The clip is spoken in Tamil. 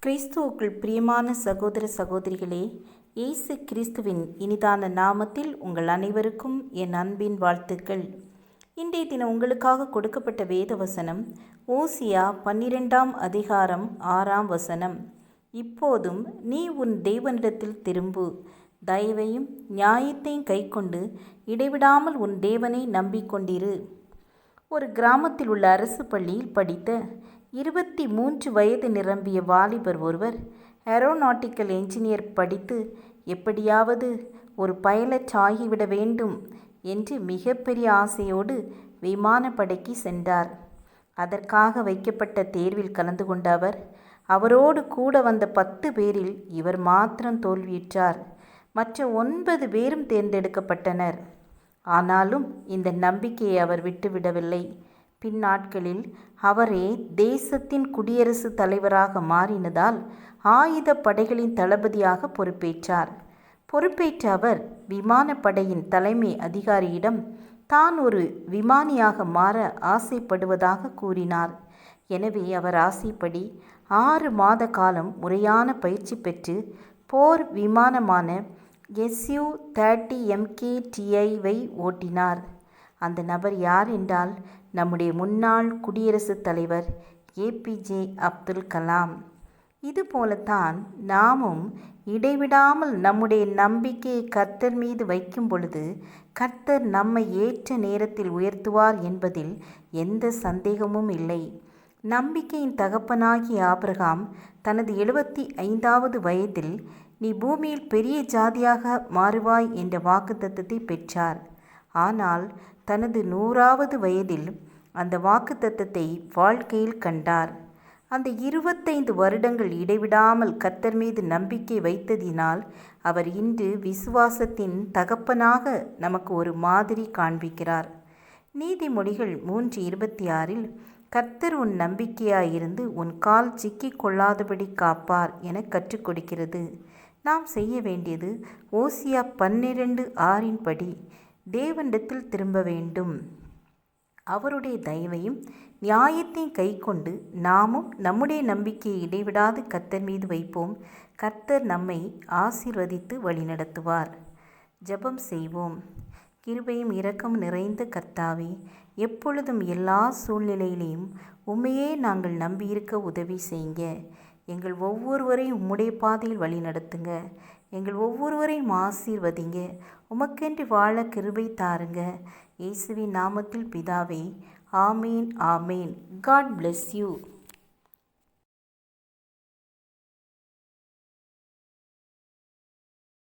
கிறிஸ்துவுக்குள் பிரியமான சகோதர சகோதரிகளே, இயேசு கிறிஸ்துவின் இனிதான நாமத்தில் உங்கள் அனைவருக்கும் என் அன்பின் வாழ்த்துக்கள். இன்றைய தினம் உங்களுக்காக கொடுக்கப்பட்ட வேத வசனம் ஓசியா 12ஆம் அதிகாரம் 6ஆம் வசனம். இப்போதும் நீ உன் தேவனிடத்தில் திரும்பு, தயவையும் நியாயத்தையும் கைக்கொண்டு இடைவிடாமல் உன் தேவனை நம்பிக்கொண்டிரு. ஒரு கிராமத்தில் உள்ள அரசு பள்ளியில் படித்த 23 வயது நிரம்பிய வாலிபர் ஒருவர் ஏரோநாட்டிக்கல் என்ஜினியர் படித்து எப்படியாவது ஒரு பைலட் ஆகிவிட வேண்டும் என்று மிகப்பெரிய ஆசையோடு விமானப்படைக்கு சென்றார். அதற்காக வைக்கப்பட்ட தேர்வில் கலந்து கொண்ட அவரோடு கூட வந்த 10 பேரில் இவர் மாத்திரம் தோல்வியுற்றார். மற்ற 9 பேரும் தேர்ந்தெடுக்கப்பட்டனர். ஆனாலும் இந்த நம்பிக்கையை அவர் விட்டுவிடவில்லை. பின்னாட்களில் அவரே தேசத்தின் குடியரசுத் தலைவராக மாறினதால் ஆயுத படைகளின் தளபதியாக பொறுப்பேற்றார். பொறுப்பேற்ற அவர் விமானப்படையின் தலைமை அதிகாரியிடம் தான் ஒரு விமானியாக மாற ஆசைப்படுவதாக கூறினார். எனவே அவர் ஆசைப்படி 6 மாத காலம் முறையான பயிற்சி பெற்று போர் விமானமான Su-30MKTI-வை ஓட்டினார். அந்த நபர் யார் என்றால் நம்முடைய முன்னாள் குடியரசுத் தலைவர் ஏபிஜே அப்துல் கலாம். இதுபோலத்தான் நாமும் இடைவிடாமல் நம்முடைய நம்பிக்கையை கர்த்தர் மீது வைக்கும் பொழுது கர்த்தர் நம்மை ஏற்ற நேரத்தில் உயர்த்துவார் என்பதில் எந்த சந்தேகமும் இல்லை. நம்பிக்கையின் தகப்பனாகிய ஆபிரகாம் தனது 75வது வயதில் நீ பூமியில் பெரிய ஜாதியாக மாறுவாய் என்ற வாக்குத்தத்தத்தை பெற்றார். ஆனால் தனது 100வது வயதில் அந்த வாக்குத்தத்தத்தை வாழ்க்கையில் கண்டார். அந்த 25 வருடங்கள் இடைவிடாமல் கர்த்தர் மீது நம்பிக்கை வைத்ததினால் அவர் இன்று விசுவாசத்தின் தகப்பனாக நமக்கு ஒரு மாதிரி காண்பிக்கிறார். நீதிமொழிகள் 3:26 கர்த்தர் உன் நம்பிக்கையாயிருந்து உன் கால் சிக்கிக் கொள்ளாதபடி காப்பார் என கற்றுக் கொடுக்கிறது. நாம் செய்ய வேண்டியது ஓசியா 12:6 படி தேவனிடத்தில் திரும்ப வேண்டும். அவருடைய தயவையும் நியாயத்தையும் கைக்கொண்டு நாமும் நம்முடைய நம்பிக்கையை இடைவிடாது கர்த்தர் மீது வைப்போம். கர்த்தர் நம்மை ஆசீர்வதித்து வழிநடத்துவார். ஜெபம் செய்வோம். கிருபையும் இரக்கம் நிறைந்த கர்த்தாவே, எப்பொழுதும் எல்லா சூழ்நிலையிலையும் உம்மையே நாங்கள் நம்பியிருக்க உதவி செய்யுங்க. எங்கள் ஒவ்வொருவரையும் உம்முடைய பாதையில் வழி நடத்துங்க. எங்கள் ஒவ்வொருவரையும் ஆசீர்வதிங்க. உமக்கென்று வாழ கிருபை தாருங்க. இயேசுவின் நாமத்தில் பிதாவே, ஆமேன் ஆமேன். God bless you.